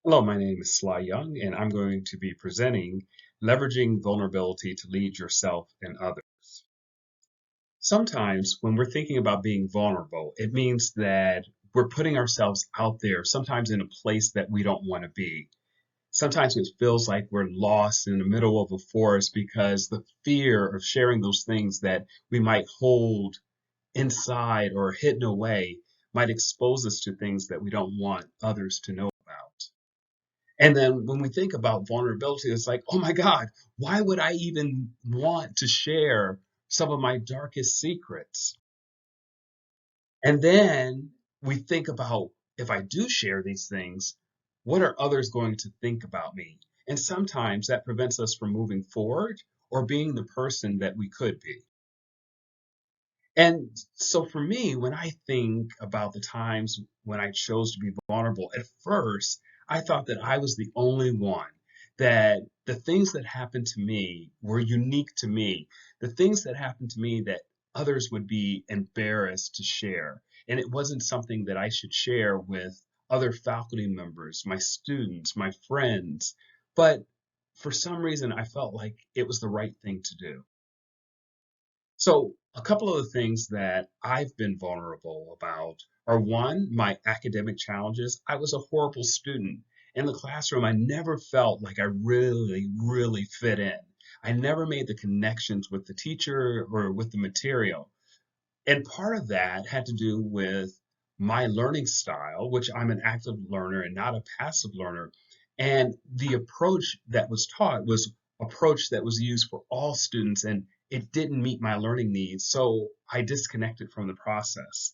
Hello, my name is Sly Young, and I'm going to be presenting Leveraging Vulnerability to Lead Yourself and Others. Sometimes when we're thinking about being vulnerable, it means that we're putting ourselves out there, sometimes in a place that we don't want to be. Sometimes it feels like we're lost in the middle of a forest because the fear of sharing those things that we might hold inside or hidden away might expose us to things that we don't want others to know about. And then when we think about vulnerability, it's like, oh my God, why would I even want to share some of my darkest secrets? And then we think about if I do share these things, what are others going to think about me? And sometimes that prevents us from moving forward or being the person that we could be. And so for me, when I think about the times when I chose to be vulnerable, at first, I thought that I was the only one, that the things that happened to me were unique to me, the things that happened to me that others would be embarrassed to share. And it wasn't something that I should share with other faculty members, my students, my friends. But for some reason, I felt like it was the right thing to do. So, a couple of the things that I've been vulnerable about are one, my academic challenges. I was a horrible student. In the classroom, I never felt like I really fit in. I never made the connections with the teacher or with the material. And part of that had to do with my learning style, which I'm an active learner and not a passive learner. And the approach that was taught was approach that was used for all students, and it didn't meet my learning needs. So I disconnected from the process.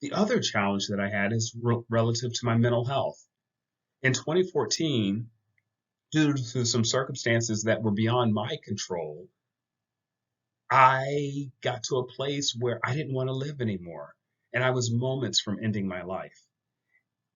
The other challenge that I had is relative to my mental health. In 2014, due to some circumstances that were beyond my control, I got to a place where I didn't want to live anymore. And I was moments from ending my life.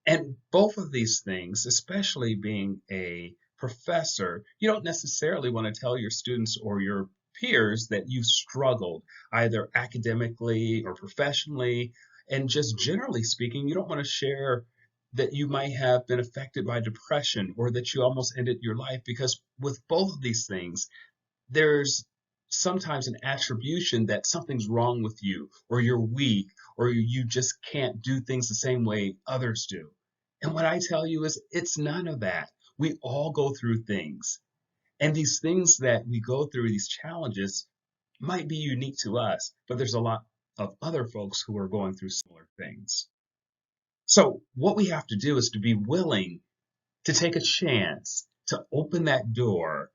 And both of these things, especially being a professor, you don't necessarily want to tell your students or your peers that you struggled either academically or professionally. And just generally speaking, you don't want to share that you might have been affected by depression or that you almost ended your life because with both of these things, there's sometimes an attribution that something's wrong with you or you're weak or you just can't do things the same way others do. And what I tell you is it's none of that. We all go through things. And these things that we go through, these challenges, might be unique to us, but there's a lot of other folks who are going through similar things. So, what we have to do is to be willing to take a chance to open that door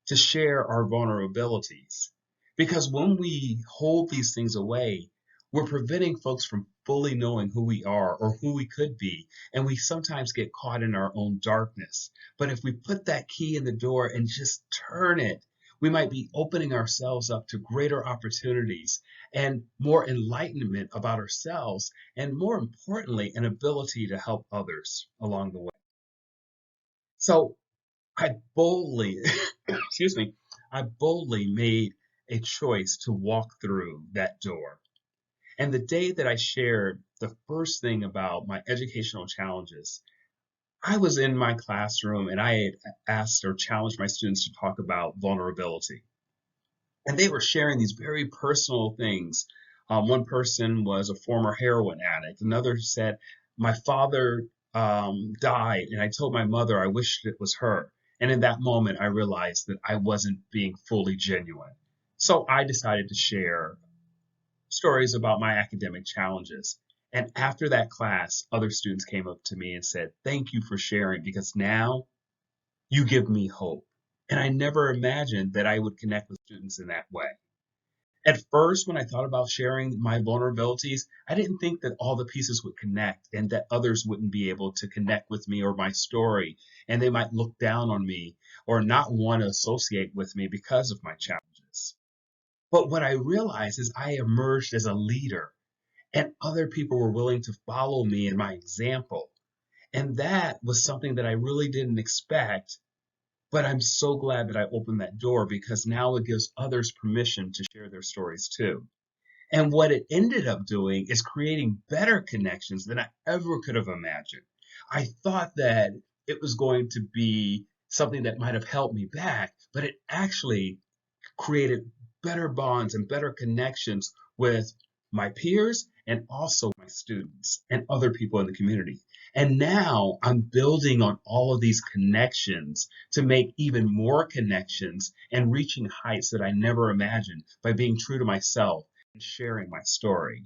to share our vulnerabilities. Because when we hold these things away, we're preventing folks from fully knowing who we are or who we could be. And we sometimes get caught in our own darkness. But if we put that key in the door and just turn it, we might be opening ourselves up to greater opportunities and more enlightenment about ourselves, and more importantly, an ability to help others along the way. So I boldly, excuse me, I boldly made a choice to walk through that door. And the day that I shared the first thing about my educational challenges, I was in my classroom and I had asked or challenged my students to talk about vulnerability. And they were sharing these very personal things. One person was a former heroin addict. Another said, my father died, and I told my mother I wished it was her. And in that moment, I realized that I wasn't being fully genuine. So I decided to share stories about my academic challenges. And after that class, other students came up to me and said, thank you for sharing because now you give me hope. And I never imagined that I would connect with students in that way. At first, when I thought about sharing my vulnerabilities, I didn't think that all the pieces would connect and that others wouldn't be able to connect with me or my story, and they might look down on me or not want to associate with me because of my challenges. But what I realized is I emerged as a leader, and other people were willing to follow me in my example. And that was something that I really didn't expect, but I'm so glad that I opened that door because now it gives others permission to share their stories too. And what it ended up doing is creating better connections than I ever could have imagined. I thought that it was going to be something that might have held me back, but it actually created better bonds and better connections with my peers and also my students and other people in the community. And now I'm building on all of these connections to make even more connections and reaching heights that I never imagined by being true to myself and sharing my story.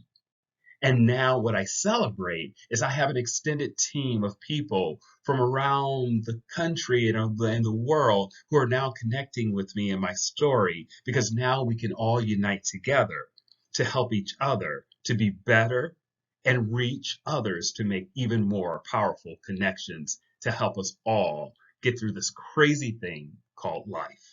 And now what I celebrate is I have an extended team of people from around the country and the world who are now connecting with me and my story because now we can all unite together to help each other to be better and reach others to make even more powerful connections to help us all get through this crazy thing called life.